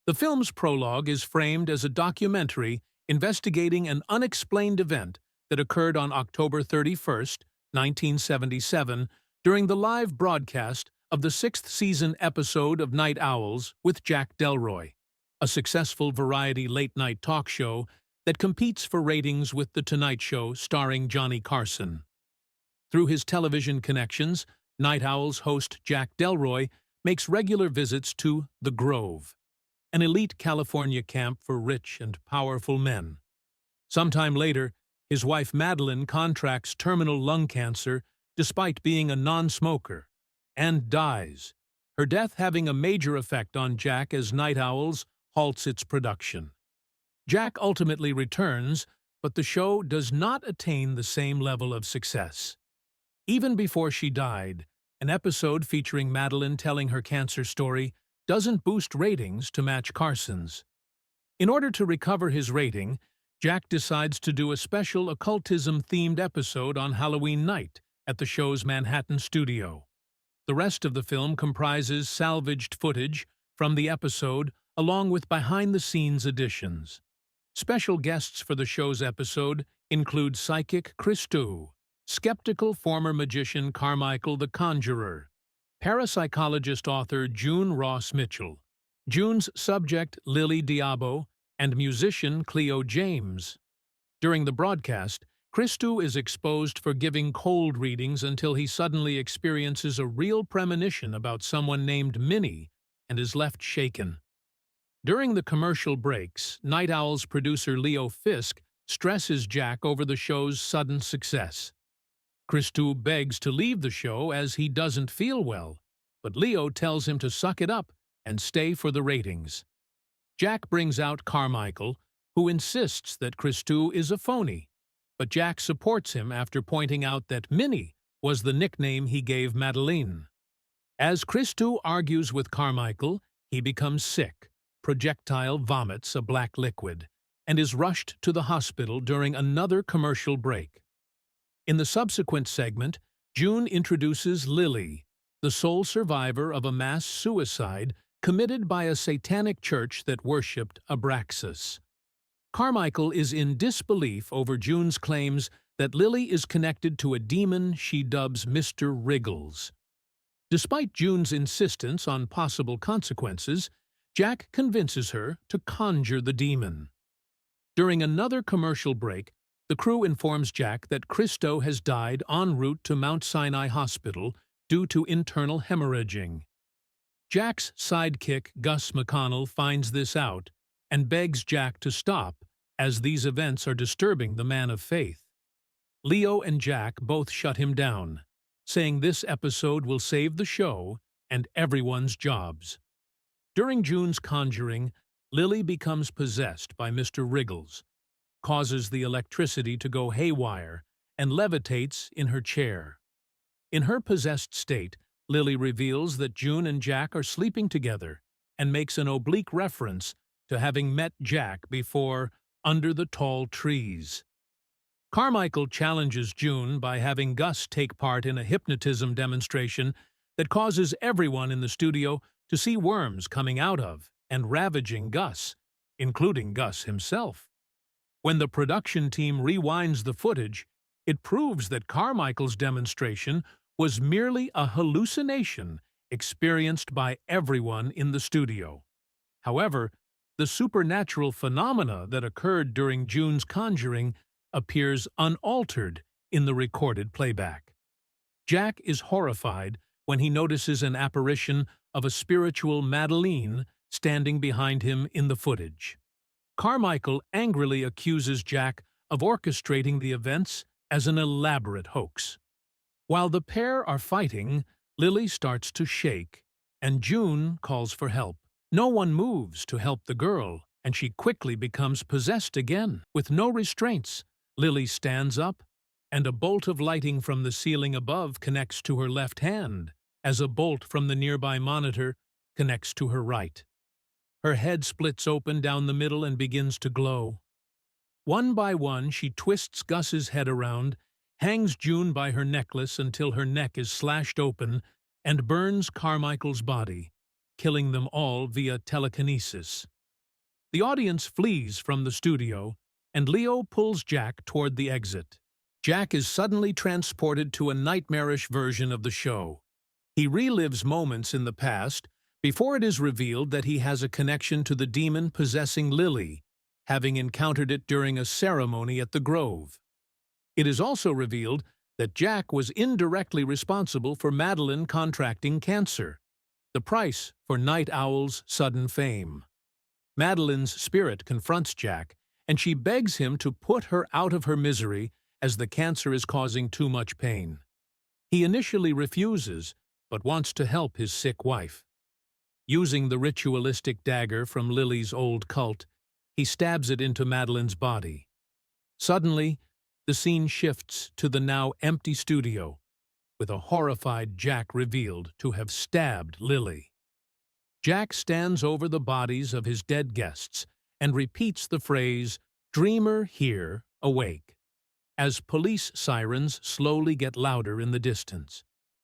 The film's prologue is framed as a documentary investigating an unexplained event that occurred on October 31st, 1977, during the live broadcast of the sixth season episode of Night Owls with Jack Delroy, a successful variety late-night talk show that competes for ratings with The Tonight Show starring Johnny Carson. Through his television connections, Night Owls host Jack Delroy makes regular visits to The Grove, an elite California camp for rich and powerful men. Sometime later, his wife Madeline contracts terminal lung cancer despite being a non-smoker, and dies, her death having a major effect on Jack as Night Owls halts its production. Jack ultimately returns, but the show does not attain the same level of success. Even before she died, an episode featuring Madeline telling her cancer story doesn't boost ratings to match Carson's. In order to recover his rating, Jack decides to do a special occultism-themed episode on Halloween night at the show's Manhattan studio. The rest of the film comprises salvaged footage from the episode along with behind-the-scenes additions. Special guests for the show's episode include psychic Christou, skeptical former magician Carmichael the Conjurer, parapsychologist author June Ross Mitchell, June's subject Lily Diabo, and musician Cleo James. During the broadcast, Christou is exposed for giving cold readings until he suddenly experiences a real premonition about someone named Minnie and is left shaken. During the commercial breaks, Night Owl's producer Leo Fisk stresses Jack over the show's sudden success. Christou begs to leave the show as he doesn't feel well, but Leo tells him to suck it up and stay for the ratings. Jack brings out Carmichael, who insists that Christou is a phony, but Jack supports him after pointing out that Minnie was the nickname he gave Madeline. As Christou argues with Carmichael, he becomes sick, projectile vomits a black liquid, and is rushed to the hospital during another commercial break. In the subsequent segment, June introduces Lily, the sole survivor of a mass suicide committed by a satanic church that worshipped Abraxas. Carmichael is in disbelief over June's claims that Lily is connected to a demon she dubs Mr. Wriggles. Despite June's insistence on possible consequences, Jack convinces her to conjure the demon. During another commercial break, the crew informs Jack that Christou has died en route to Mount Sinai Hospital due to internal hemorrhaging. Jack's sidekick Gus McConnell finds this out and begs Jack to stop, as these events are disturbing the man of faith. Leo and Jack both shut him down, saying this episode will save the show and everyone's jobs. During June's conjuring, Lily becomes possessed by Mr. Wriggles, causes the electricity to go haywire, and levitates in her chair. In her possessed state, Lily reveals that June and Jack are sleeping together and makes an oblique reference to having met Jack before under the tall trees. Carmichael challenges June by having Gus take part in a hypnotism demonstration that causes everyone in the studio to see worms coming out of and ravaging Gus, including Gus himself. When the production team rewinds the footage, it proves that Carmichael's demonstration was merely a hallucination experienced by everyone in the studio. However, the supernatural phenomena that occurred during June's conjuring appears unaltered in the recorded playback. Jack is horrified when he notices an apparition of a spiritual Madeline standing behind him in the footage. Carmichael angrily accuses Jack of orchestrating the events as an elaborate hoax. While the pair are fighting, Lily starts to shake, and June calls for help. No one moves to help the girl, and she quickly becomes possessed again. With no restraints, Lily stands up, and a bolt of lighting from the ceiling above connects to her left hand, as a bolt from the nearby monitor connects to her right. Her head splits open down the middle and begins to glow. One by one, she twists Gus's head around, hangs June by her necklace until her neck is slashed open, and burns Carmichael's body, killing them all via telekinesis. The audience flees from the studio, and Leo pulls Jack toward the exit. Jack is suddenly transported to a nightmarish version of the show. He relives moments in the past before it is revealed that he has a connection to the demon possessing Lily, having encountered it during a ceremony at the Grove. It is also revealed that Jack was indirectly responsible for Madeline contracting cancer, the price for Night Owl's sudden fame. Madeline's spirit confronts Jack, and she begs him to put her out of her misery as the cancer is causing too much pain. He initially refuses, but wants to help his sick wife. Using the ritualistic dagger from Lily's old cult, he stabs it into Madeline's body. Suddenly, the scene shifts to the now empty studio, with a horrified Jack revealed to have stabbed Lily. Jack stands over the bodies of his dead guests and repeats the phrase, "Dreamer here, awake," as police sirens slowly get louder in the distance.